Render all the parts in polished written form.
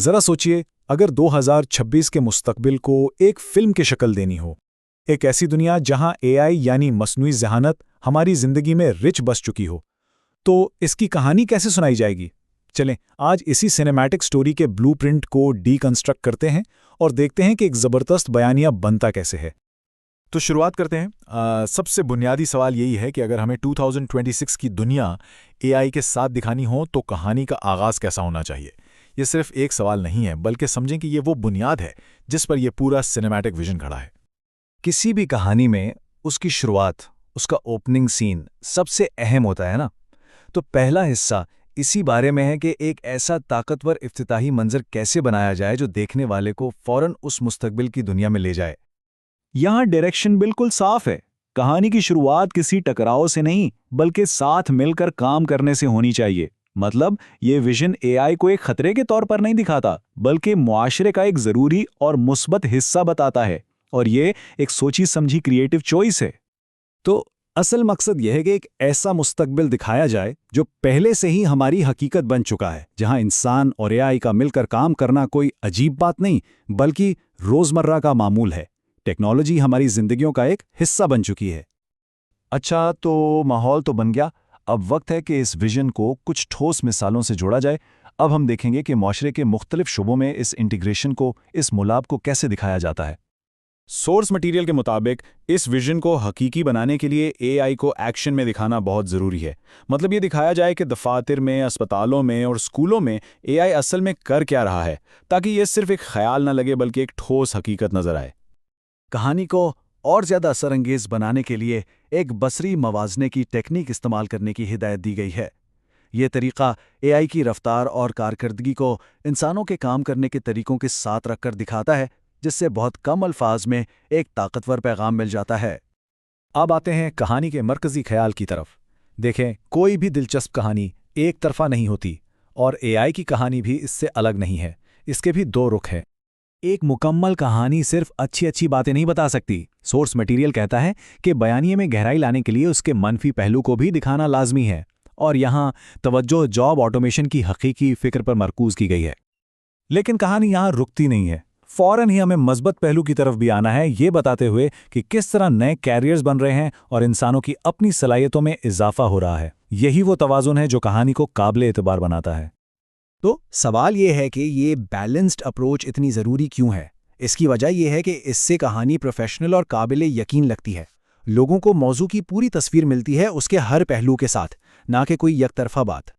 ذرا سوچئے، اگر 2026 کے مستقبل کو ایک فلم کی شکل دینی ہو، ایک ایسی دنیا جہاں اے آئی یعنی مصنوعی ذہانت ہماری زندگی میں رچ بس چکی ہو، تو اس کی کہانی کیسے سنائی جائے گی؟ چلیں آج اسی سینیمیٹک سٹوری کے بلو پرنٹ کو ڈی کنسٹرکٹ کرتے ہیں اور دیکھتے ہیں کہ ایک زبردست بیانیہ بنتا کیسے ہے۔ تو شروعات کرتے ہیں۔ سب سے بنیادی سوال یہی ہے کہ اگر ہمیں 2026 کی دنیا اے آئی کے ساتھ دکھانی ہو تو کہانی کا آغاز کیسا ہونا چاہیے؟ یہ صرف ایک سوال نہیں ہے، بلکہ سمجھیں کہ یہ وہ بنیاد ہے جس پر یہ پورا سینیمیٹک ویژن کھڑا ہے۔ کسی بھی کہانی میں اس کی شروعات، اس کا اوپننگ سین سب سے اہم ہوتا ہے نا؟ تو پہلا حصہ اسی بارے میں ہے کہ ایک ایسا طاقتور افتتاحی منظر کیسے بنایا جائے جو دیکھنے والے کو فوراً اس مستقبل کی دنیا میں لے جائے۔ یہاں ڈائریکشن بالکل صاف ہے۔ کہانی کی شروعات کسی ٹکراؤ سے نہیں بلکہ ساتھ مل کر کام کرنے سے ہونی چاہیے۔ مطلب یہ ویژن اے آئی کو ایک خطرے کے طور پر نہیں دکھاتا، بلکہ معاشرے کا ایک ضروری اور مثبت حصہ بتاتا ہے، اور یہ ایک سوچی سمجھی کریٹو چوائس ہے۔ تو اصل مقصد یہ ہے کہ ایک ایسا مستقبل دکھایا جائے جو پہلے سے ہی ہماری حقیقت بن چکا ہے، جہاں انسان اور اے آئی کا مل کر کام کرنا کوئی عجیب بات نہیں بلکہ روزمرہ کا معمول ہے۔ ٹیکنالوجی ہماری زندگیوں کا ایک حصہ بن چکی ہے۔ اچھا، تو ماحول تو بن گیا، اب وقت ہے کہ اس ویژن کو کچھ ٹھوس مثالوں سے جوڑا جائے۔ اب ہم دیکھیں گے کہ معاشرے کے مختلف شعبوں میں اس انٹیگریشن کو، اس ملاب کو کیسے دکھایا جاتا ہے۔ سورس مٹیریل کے مطابق اس ویژن کو حقیقی بنانے کے لیے اے آئی کو ایکشن میں دکھانا بہت ضروری ہے۔ مطلب یہ دکھایا جائے کہ دفاتر میں، اسپتالوں میں اور اسکولوں میں اے آئی اصل میں کر کیا رہا ہے، تاکہ یہ صرف ایک خیال نہ لگے بلکہ ایک ٹھوس حقیقت نظر آئے۔ کہانی کو اور زیادہ اثر انگیز بنانے کے لیے ایک بصری موازنے کی ٹیکنیک استعمال کرنے کی ہدایت دی گئی ہے۔ یہ طریقہ اے آئی کی رفتار اور کارکردگی کو انسانوں کے کام کرنے کے طریقوں کے ساتھ رکھ کر دکھاتا ہے، جس سے بہت کم الفاظ میں ایک طاقتور پیغام مل جاتا ہے۔ اب آتے ہیں کہانی کے مرکزی خیال کی طرف۔ دیکھیں، کوئی بھی دلچسپ کہانی ایک طرفہ نہیں ہوتی، اور اے آئی کی کہانی بھی اس سے الگ نہیں ہے۔ اس کے بھی دو رخ ہیں۔ ایک مکمل کہانی صرف اچھی باتیں نہیں بتا سکتی۔ سورس مٹیریل کہتا ہے کہ بیانیے میں گہرائی لانے کے لیے اس کے منفی پہلو کو بھی دکھانا لازمی ہے، اور یہاں توجہ جاب آٹومیشن کی حقیقی فکر پر مرکوز کی گئی ہے۔ لیکن کہانی یہاں رکتی نہیں ہے، فوراً ہی ہمیں مثبت پہلو کی طرف بھی آنا ہے، یہ بتاتے ہوئے کہ کس طرح نئے کیریئرز بن رہے ہیں اور انسانوں کی اپنی صلاحیتوں میں اضافہ ہو رہا ہے۔ یہی وہ توازن ہے جو کہانی کو قابل اعتبار بناتا ہے۔ تو سوال یہ ہے کہ یہ بیلنسڈ اپروچ اتنی ضروری کیوں ہے؟ اس کی وجہ یہ ہے کہ اس سے کہانی پروفیشنل اور قابل یقین لگتی ہے۔ لوگوں کو موضوع کی پوری تصویر ملتی ہے، اس کے ہر پہلو کے ساتھ، نہ کہ کوئی یک طرفہ بات۔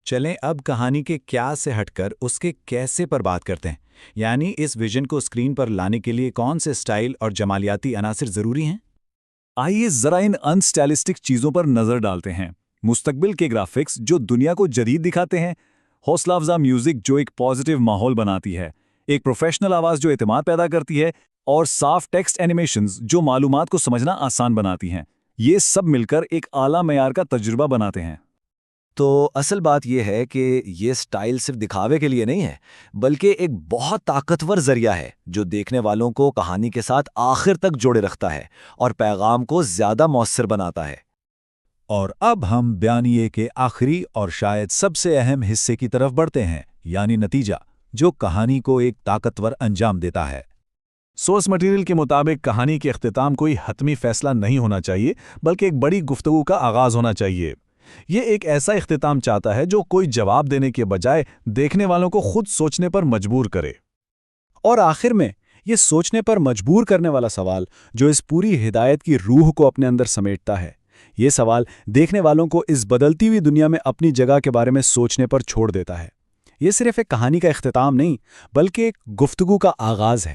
چلیں اب کہانی کے کیا سے ہٹ کر اس کے کیسے پر بات کرتے ہیں، یعنی اس ویژن کو اسکرین پر لانے کے لیے کون سے سٹائل اور جمالیاتی عناصر ضروری ہیں؟ آئیے ذرا ان انسٹائلسٹک چیزوں پر نظر ڈالتے ہیں۔ مستقبل کے گرافکس جو دنیا کو جدید دکھاتے ہیں، حوصلہ افزا میوزک جو ایک پازیٹیو ماحول بناتی ہے، ایک پروفیشنل آواز جو اعتماد پیدا کرتی ہے، اور صاف ٹیکسٹ اینیمیشنز جو معلومات کو سمجھنا آسان بناتی ہیں، یہ سب مل کر ایک اعلیٰ معیار کا تجربہ بناتے ہیں۔ تو اصل بات یہ ہے کہ یہ سٹائل صرف دکھاوے کے لیے نہیں ہے، بلکہ ایک بہت طاقتور ذریعہ ہے جو دیکھنے والوں کو کہانی کے ساتھ آخر تک جوڑے رکھتا ہے اور پیغام کو زیادہ مؤثر بناتا ہے۔ اور اب ہم بیانیے کے آخری اور شاید سب سے اہم حصے کی طرف بڑھتے ہیں، یعنی نتیجہ، جو کہانی کو ایک طاقتور انجام دیتا ہے۔ سورس مٹیریل کے مطابق کہانی کے اختتام کوئی حتمی فیصلہ نہیں ہونا چاہیے، بلکہ ایک بڑی گفتگو کا آغاز ہونا چاہیے۔ یہ ایک ایسا اختتام چاہتا ہے جو کوئی جواب دینے کے بجائے دیکھنے والوں کو خود سوچنے پر مجبور کرے۔ اور آخر میں یہ سوچنے پر مجبور کرنے والا سوال جو اس پوری ہدایت کی روح کو اپنے اندر سمیٹتا ہے، یہ سوال دیکھنے والوں کو اس بدلتی ہوئی دنیا میں اپنی جگہ کے بارے میں سوچنے پر چھوڑ دیتا ہے۔ یہ صرف ایک کہانی کا اختتام نہیں، بلکہ ایک گفتگو کا آغاز ہے۔